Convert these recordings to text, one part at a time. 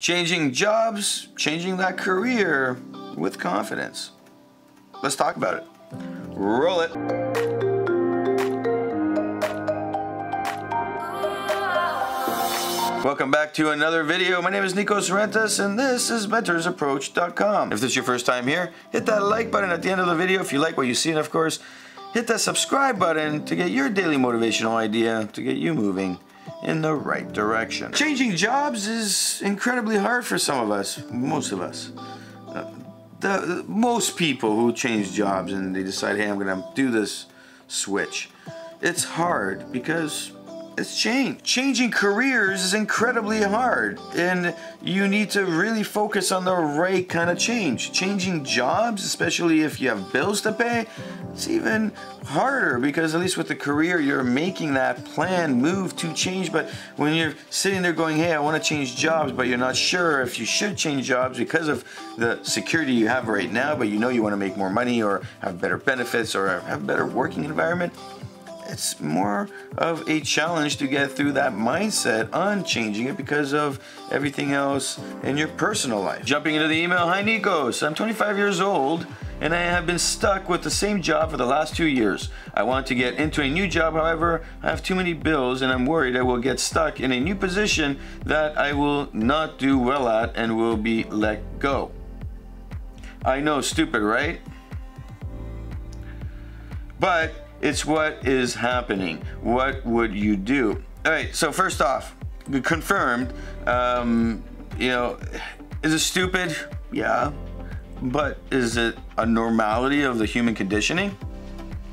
Changing jobs, changing that career with confidence. Let's talk about it. Roll it. Welcome back to another video. My name is Nico Sorrentas and this is mentorsapproach.com. If this is your first time here, hit that like button at the end of the video if you like what you see, and of course, hit that subscribe button to get your daily motivational idea to get you moving in the right direction. Changing jobs is incredibly hard for some of us, most of us. Most people who change jobs and they decide, hey, I'm gonna do this switch. It's hard because it's change. Changing careers is incredibly hard, and you need to really focus on the right kind of change. Changing jobs, especially if you have bills to pay, it's even harder because at least with the career, you're making that planned move to change. But when you're sitting there going, hey, I want to change jobs, but you're not sure if you should change jobs because of the security you have right now, but you know you want to make more money or have better benefits or have a better working environment, it's more of a challenge to get through that mindset on changing it because of everything else in your personal life. Jumping into the email, hi Nikos, I'm 25 years old and I have been stuck with the same job for the last 2 years. I want to get into a new job, however, I have too many bills and I'm worried I will get stuck in a new position that I will not do well at and will be let go. I know, stupid, right? But it's what is happening. What would you do? All right, so first off, confirmed, is it stupid? Yeah. But is it a normality of the human conditioning?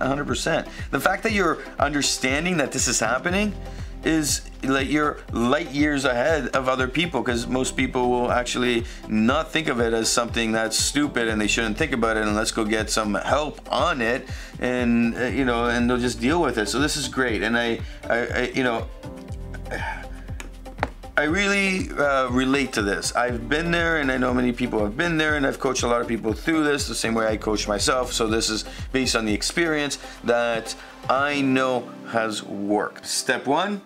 100%. The fact that you're understanding that this is happening is like you're light years ahead of other people, because most people will actually not think of it as something that's stupid and they shouldn't think about it and let's go get some help on it, and and they'll just deal with it. So this is great, and I really relate to this. I've been there, and I know many people have been there, and I've coached a lot of people through this the same way I coach myself. So this is based on the experience that I know has worked. Step one,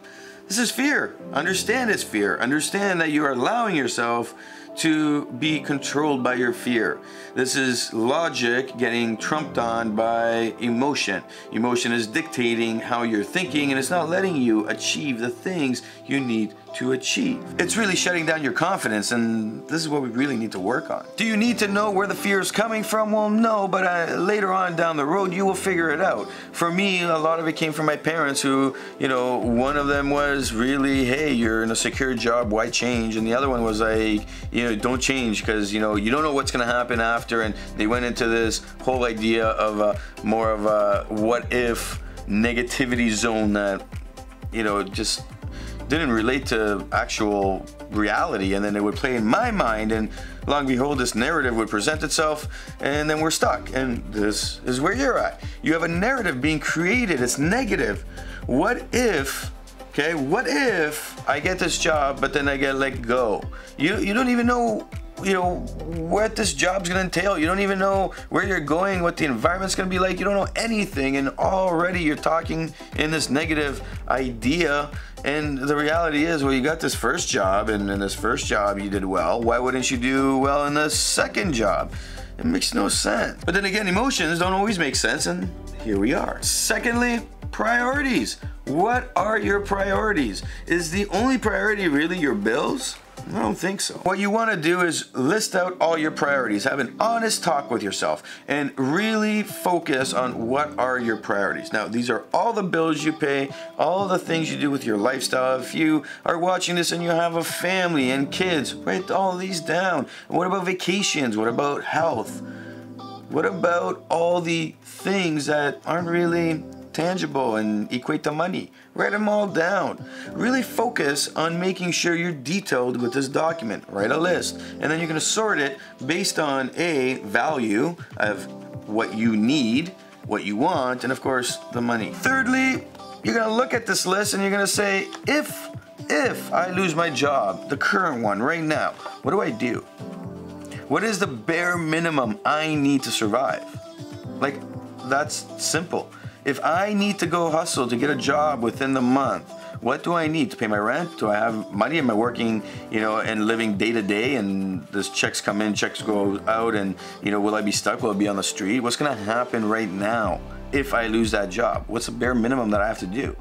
this is fear. Understand it's fear. Understand that you are allowing yourself to be controlled by your fear. This is logic getting trumped on by emotion. Emotion is dictating how you're thinking, and it's not letting you achieve the things you need to achieve. It's really shutting down your confidence, and this is what we really need to work on. Do you need to know where the fear is coming from? Well, no, but later on down the road, you will figure it out. For me, a lot of it came from my parents who, one of them was really, hey, you're in a secure job, why change? And the other one was like, don't change because, you don't know what's going to happen after. And they went into this whole idea of more of a what if negativity zone that, just didn't relate to actual reality, and then it would play in my mind, and lo and behold, this narrative would present itself, and then we're stuck. And this is where you're at. You have a narrative being created. It's negative. What if I get this job, but then I get let go? You don't even know what this job's gonna entail. You don't even know where you're going, what the environment's gonna be like. You don't know anything, and already you're talking in this negative idea. And the reality is, well, you got this first job, and in this first job you did well. Why wouldn't you do well in the second job? It makes no sense. But then again, emotions don't always make sense, and here we are. Secondly, priorities. What are your priorities? Is the only priority really your bills? I don't think so. What you want to do is list out all your priorities, have an honest talk with yourself, and really focus on what are your priorities. Now, these are all the bills you pay, all the things you do with your lifestyle. If you are watching this and you have a family and kids, write all these down. What about vacations? What about health? What about all the things that aren't really tangible and equate to money? Write them all down. Really focus on making sure you're detailed with this document. Write a list, and then you're going to sort it based on a value of what you need, what you want, and of course the money. Thirdly, you're going to look at this list and you're going to say, if I lose my job, the current one right now, what do I do? What is the bare minimum I need to survive? Like, that's simple. If I need to go hustle to get a job within the month, What do I need to pay my rent? Do I have money? Am I working, and living day to day, and this checks come in, checks go out, and, will I be stuck? Will I be on the street? What's gonna happen right now if I lose that job? What's the bare minimum that I have to do?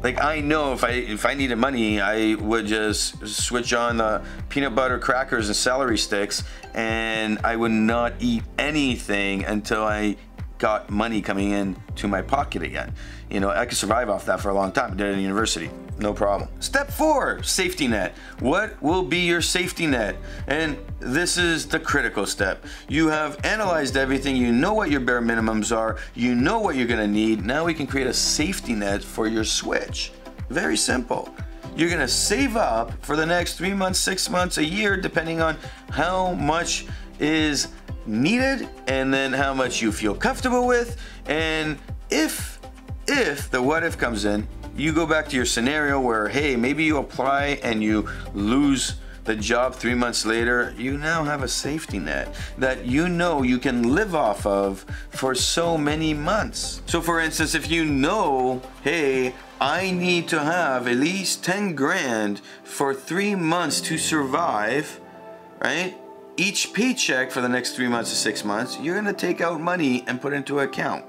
Like, I know if I needed money, I would just switch on the peanut butter crackers and celery sticks, and I would not eat anything until I got money coming in to my pocket again. I could survive off that for a long time. I did it in university, no problem. Step 4, safety net. What will be your safety net? And this is the critical step. You have analyzed everything. You know what your bare minimums are. You know what you're gonna need. Now we can create a safety net for your switch. Very simple. You're gonna save up for the next 3 months, 6 months, a year, depending on how much is needed and then how much you feel comfortable with. And if the what if comes in, you go back to your scenario where, hey, maybe you apply and you lose the job 3 months later. You now have a safety net that you can live off of for so many months. So for instance, if hey, I need to have at least 10 grand for 3 months to survive, right? Each paycheck for the next 3 months to 6 months, you're gonna take out money and put into an account.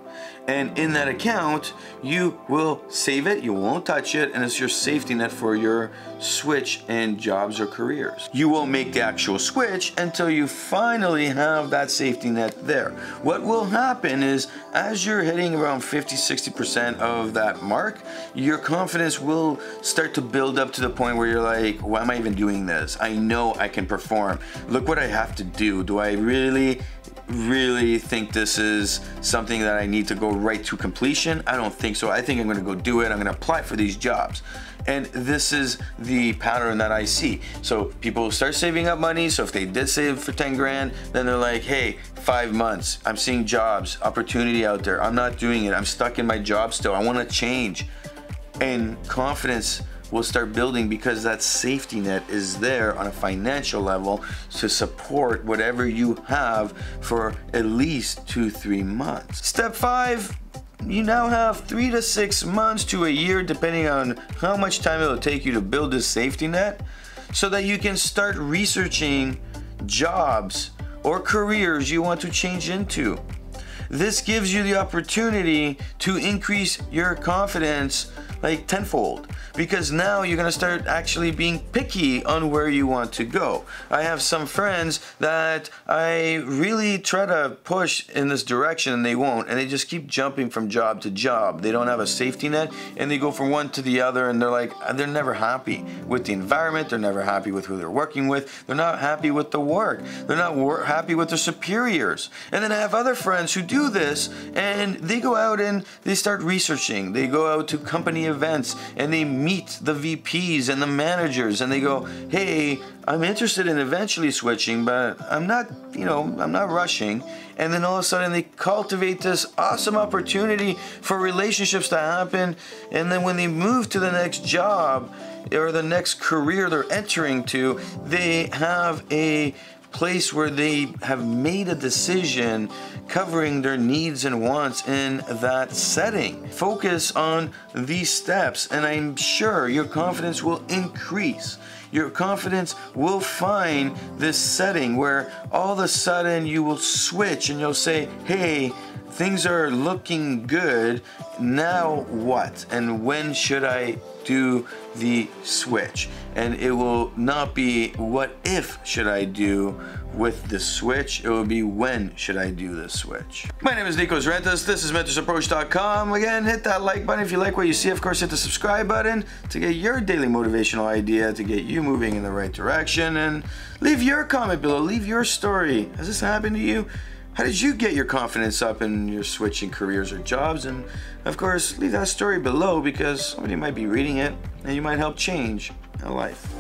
And in that account, you will save it, you won't touch it, and it's your safety net for your switch in jobs or careers. You won't make the actual switch until you finally have that safety net there. What will happen is, as you're hitting around 50-60% of that mark, your confidence will start to build up to the point where you're like, why am I even doing this? I know I can perform. Look what I have to do. Do I really think this is something that I need to go right to completion? I don't think so. I think I'm gonna go do it. I'm gonna apply for these jobs. And this is the pattern that I see. So people start saving up money. So if they did save for 10 grand, then they're like, hey, 5 months, I'm seeing jobs, opportunity out there. I'm not doing it. I'm stuck in my job still. I wanna change. And confidence will start building because that safety net is there on a financial level to support whatever you have for at least 2-3 months. Step 5, you now have 3 to 6 months to a year, depending on how much time it'll take you to build this safety net, so that you can start researching jobs or careers you want to change into. This gives you the opportunity to increase your confidence like tenfold, because now you're gonna start actually being picky on where you want to go. I have some friends that I really try to push in this direction and they won't, and they just keep jumping from job to job. They don't have a safety net and they go from one to the other, and they're never happy with the environment. They're never happy with who they're working with. They're not happy with the work. They're not happy with their superiors. And then I have other friends who do this and they go out and they start researching. They go out to company events and they meet the VPs and the managers and they go, hey, I'm interested in eventually switching, but I'm not rushing. And then all of a sudden they cultivate this awesome opportunity for relationships to happen. And then when they move to the next job or the next career they're entering to, they have a place where they have made a decision covering their needs and wants in that setting. Focus on these steps and I'm sure your confidence will increase. Your confidence will find this setting where all of a sudden you will switch and you'll say, hey, things are looking good, now what? And when should I do the switch? And it will not be what if should I do with the switch, it will be when should I do this switch. My name is Nikos Rentas, this is mentorsapproach.com. Again, hit that like button if you like what you see. Of course, hit the subscribe button to get your daily motivational idea to get you moving in the right direction, and leave your comment below, leave your story. Has this happened to you? How did you get your confidence up in your switching careers or jobs? And of course, leave that story below because somebody might be reading it and you might help change a life.